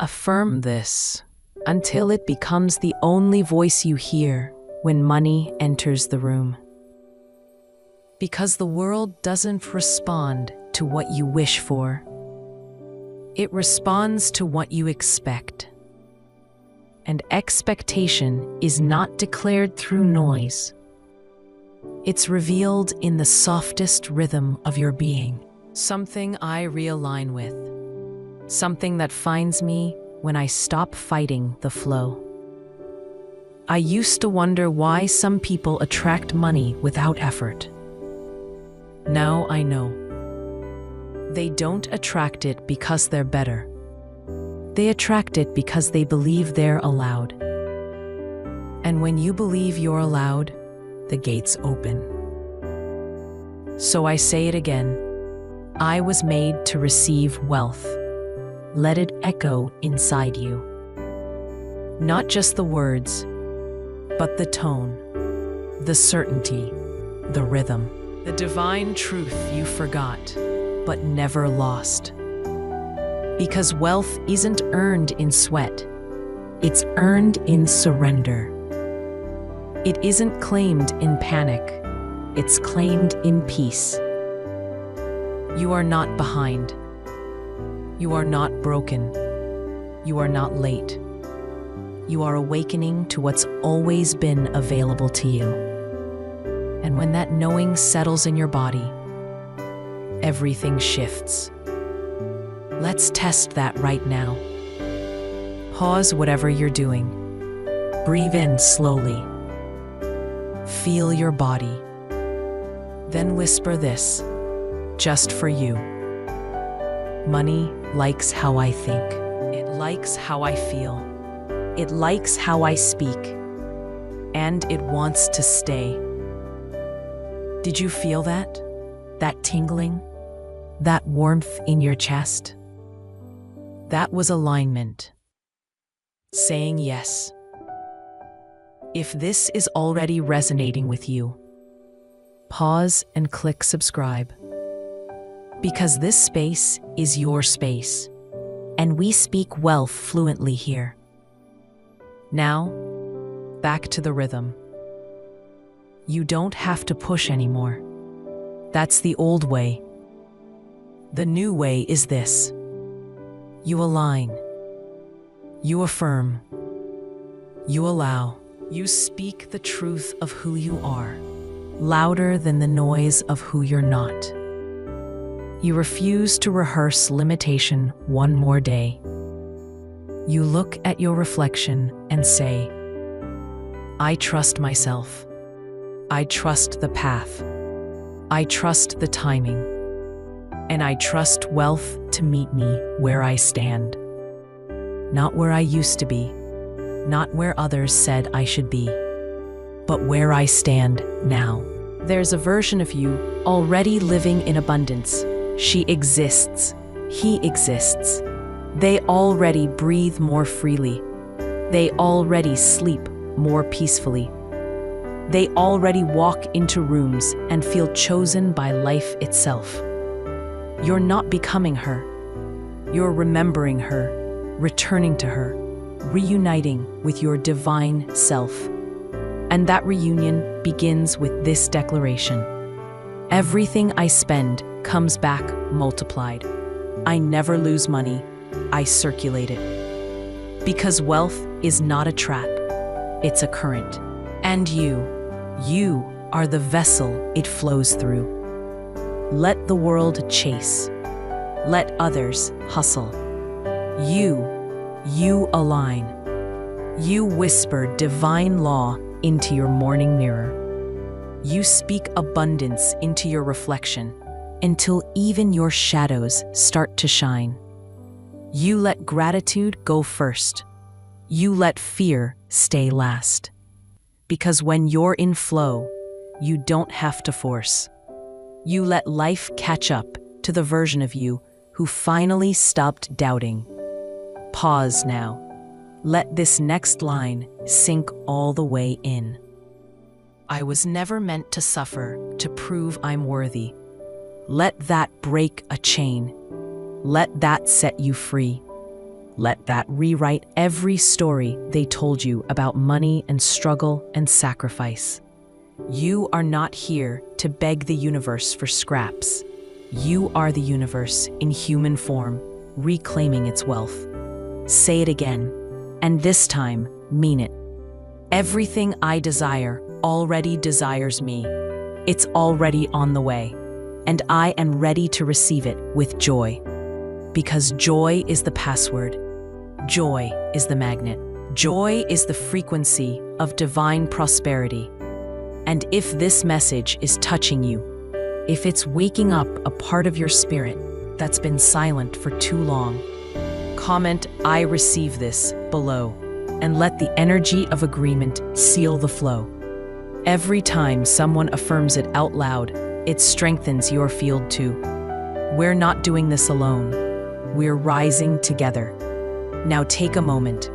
Affirm this until it becomes the only voice you hear when money enters the room. Because the world doesn't respond to what you wish for. It responds to what you expect. And expectation is not declared through noise. It's revealed in the softest rhythm of your being. Something I realign with. Something that finds me when I stop fighting the flow. I used to wonder why some people attract money without effort. Now I know. They don't attract it because they're better. They attract it because they believe they're allowed. And when you believe you're allowed, the gates open. So I say it again. I was made to receive wealth. Let it echo inside you. Not just the words, but the tone, the certainty, the rhythm, the divine truth you forgot, but never lost. Because wealth isn't earned in sweat, it's earned in surrender. It isn't claimed in panic, it's claimed in peace. You are not behind. You are not broken. You are not late. You are awakening to what's always been available to you. And when that knowing settles in your body, everything shifts. Let's test that right now. Pause whatever you're doing. Breathe in slowly. Feel your body. Then whisper this, just for you. Money likes how I think. It likes how I feel. It likes how I speak. And it wants to stay. Did you feel that? That tingling? That warmth in your chest? That was alignment. Saying yes. If this is already resonating with you, pause and click subscribe. Because this space is your space, and we speak wealth fluently here. Now, back to the rhythm. You don't have to push anymore. That's the old way. The new way is this. You align. You affirm. You allow. You speak the truth of who you are, louder than the noise of who you're not. You refuse to rehearse limitation one more day. You look at your reflection and say, I trust myself. I trust the path. I trust the timing. And I trust wealth to meet me where I stand. Not where I used to be, not where others said I should be, but where I stand now. There's a version of you already living in abundance. She exists. He exists. They already breathe more freely. They already sleep more peacefully. They already walk into rooms and feel chosen by life itself. You're not becoming her. You're remembering her, returning to her, reuniting with your divine self. And that reunion begins with this declaration. Everything I spend comes back multiplied. I never lose money. I circulate it. Because wealth is not a trap. It's a current. And you are the vessel it flows through. Let the world chase. Let others hustle. You align. You whisper divine law into your morning mirror. You speak abundance into your reflection until even your shadows start to shine. You let gratitude go first. You let fear stay last. Because when you're in flow, you don't have to force. You let life catch up to the version of you who finally stopped doubting. Pause now. Let this next line sink all the way in. I was never meant to suffer to prove I'm worthy. Let that break a chain. Let that set you free. Let that rewrite every story they told you about money and struggle and sacrifice. You are not here to beg the universe for scraps. You are the universe in human form, reclaiming its wealth. Say it again, and this time, mean it. Everything I desire already desires me. It's already on the way, and I am ready to receive it with joy. Because joy is the password. Joy is the magnet. Joy is the frequency of divine prosperity. And if this message is touching you, if it's waking up a part of your spirit that's been silent for too long, comment "I receive this" below, and let the energy of agreement seal the flow. Every time someone affirms it out loud, it strengthens your field too. We're not doing this alone. We're rising together. Now take a moment,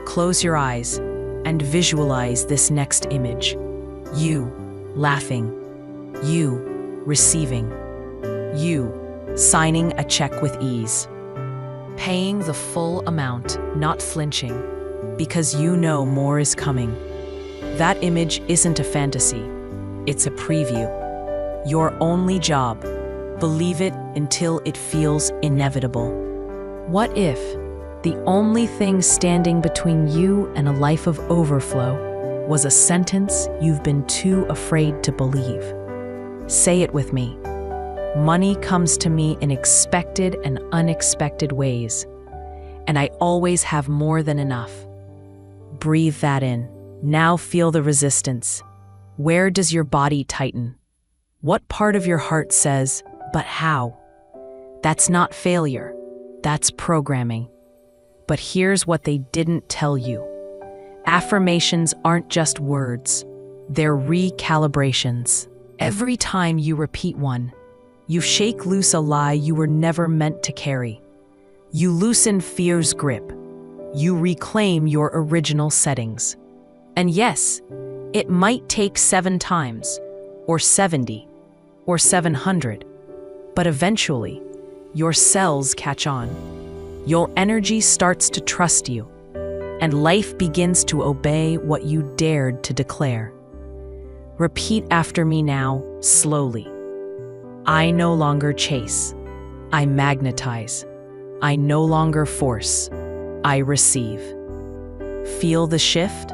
close your eyes, and visualize this next image. You laughing, you receiving, you signing a check with ease, paying the full amount, not flinching, because you know more is coming. That image isn't a fantasy, it's a preview. Your only job, believe it until it feels inevitable. What if the only thing standing between you and a life of overflow was a sentence you've been too afraid to believe? Say it with me. Money comes to me in expected and unexpected ways, and I always have more than enough. Breathe that in. Now feel the resistance. Where does your body tighten? What part of your heart says, "But how?" That's not failure. That's programming. But here's what they didn't tell you. Affirmations aren't just words. They're recalibrations. Every time you repeat one, you shake loose a lie you were never meant to carry. You loosen fear's grip. You reclaim your original settings. And yes, it might take 7 times, or 70, or 700, but eventually, your cells catch on. Your energy starts to trust you, and life begins to obey what you dared to declare. Repeat after me now, slowly. I no longer chase. I magnetize. I no longer force. I receive. Feel the shift?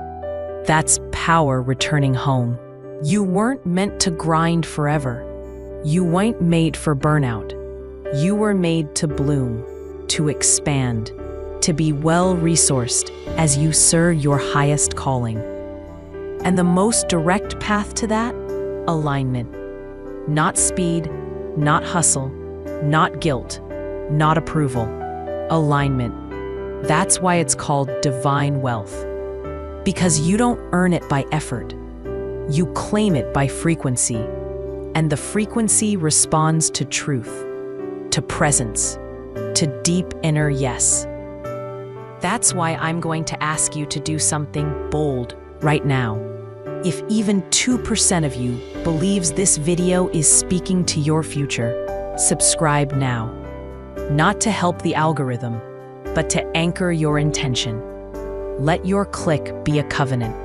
That's power returning home. You weren't meant to grind forever. You weren't made for burnout. You were made to bloom, to expand, to be well-resourced as you serve your highest calling. And the most direct path to that? Alignment. Not speed, not hustle, not guilt, not approval. Alignment. That's why it's called divine wealth. Because you don't earn it by effort. You claim it by frequency. And the frequency responds to truth, to presence, to deep inner yes. That's why I'm going to ask you to do something bold right now. If even 2% of you believes this video is speaking to your future, subscribe now. Not to help the algorithm, but to anchor your intention. Let your click be a covenant.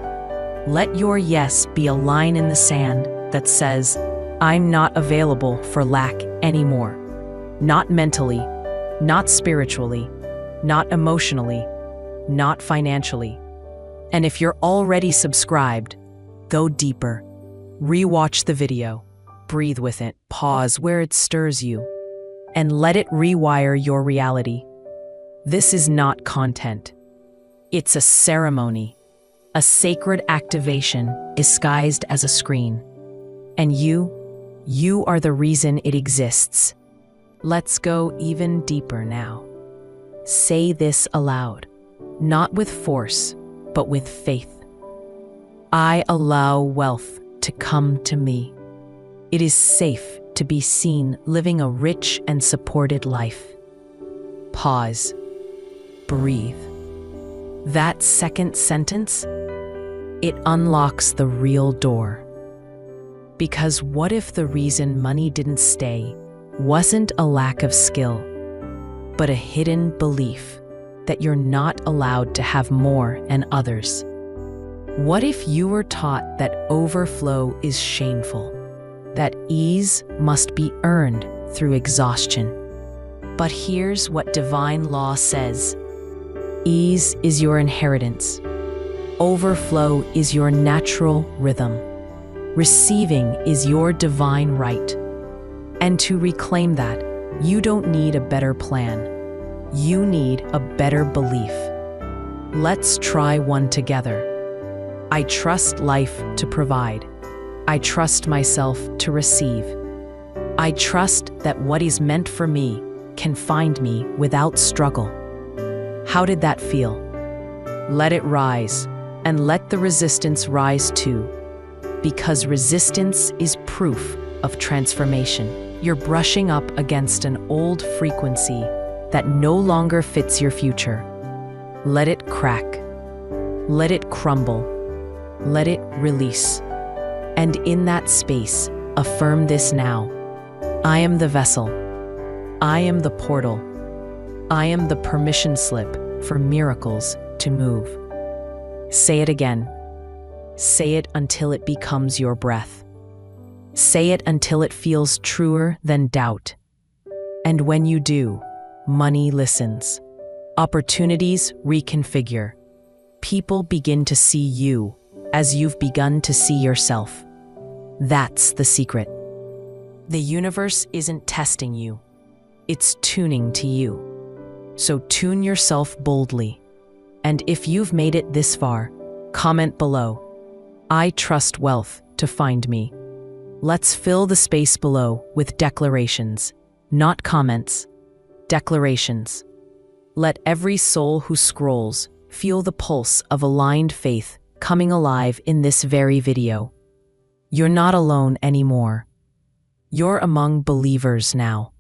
Let your yes be a line in the sand that says, "I'm not available for lack anymore." Not mentally, not spiritually, not emotionally, not financially. And if you're already subscribed, go deeper. Rewatch the video, breathe with it, pause where it stirs you, and let it rewire your reality. This is not content. It's a ceremony, a sacred activation disguised as a screen. And you are the reason it exists. Let's go even deeper now. Say this aloud, not with force, but with faith. I allow wealth to come to me. It is safe to be seen living a rich and supported life. Pause. Breathe. That second sentence, it unlocks the real door. Because what if the reason money didn't stay wasn't a lack of skill, but a hidden belief that you're not allowed to have more and others? What if you were taught that overflow is shameful, that ease must be earned through exhaustion? But here's what divine law says. Ease is your inheritance. Overflow is your natural rhythm. Receiving is your divine right. And to reclaim that, you don't need a better plan. You need a better belief. Let's try one together. I trust life to provide. I trust myself to receive. I trust that what is meant for me can find me without struggle. How did that feel? Let it rise, and let the resistance rise too. Because resistance is proof of transformation. You're brushing up against an old frequency that no longer fits your future. Let it crack. Let it crumble. Let it release. And in that space, affirm this now. I am the vessel. I am the portal. I am the permission slip for miracles to move. Say it again. Say it until it becomes your breath. Say it until it feels truer than doubt. And when you do, money listens. Opportunities reconfigure. People begin to see you as you've begun to see yourself. That's the secret. The universe isn't testing you. It's tuning to you. So tune yourself boldly. And if you've made it this far, comment below. I trust wealth to find me. Let's fill the space below with declarations, not comments. Declarations. Let every soul who scrolls feel the pulse of aligned faith coming alive in this very video. You're not alone anymore. You're among believers now.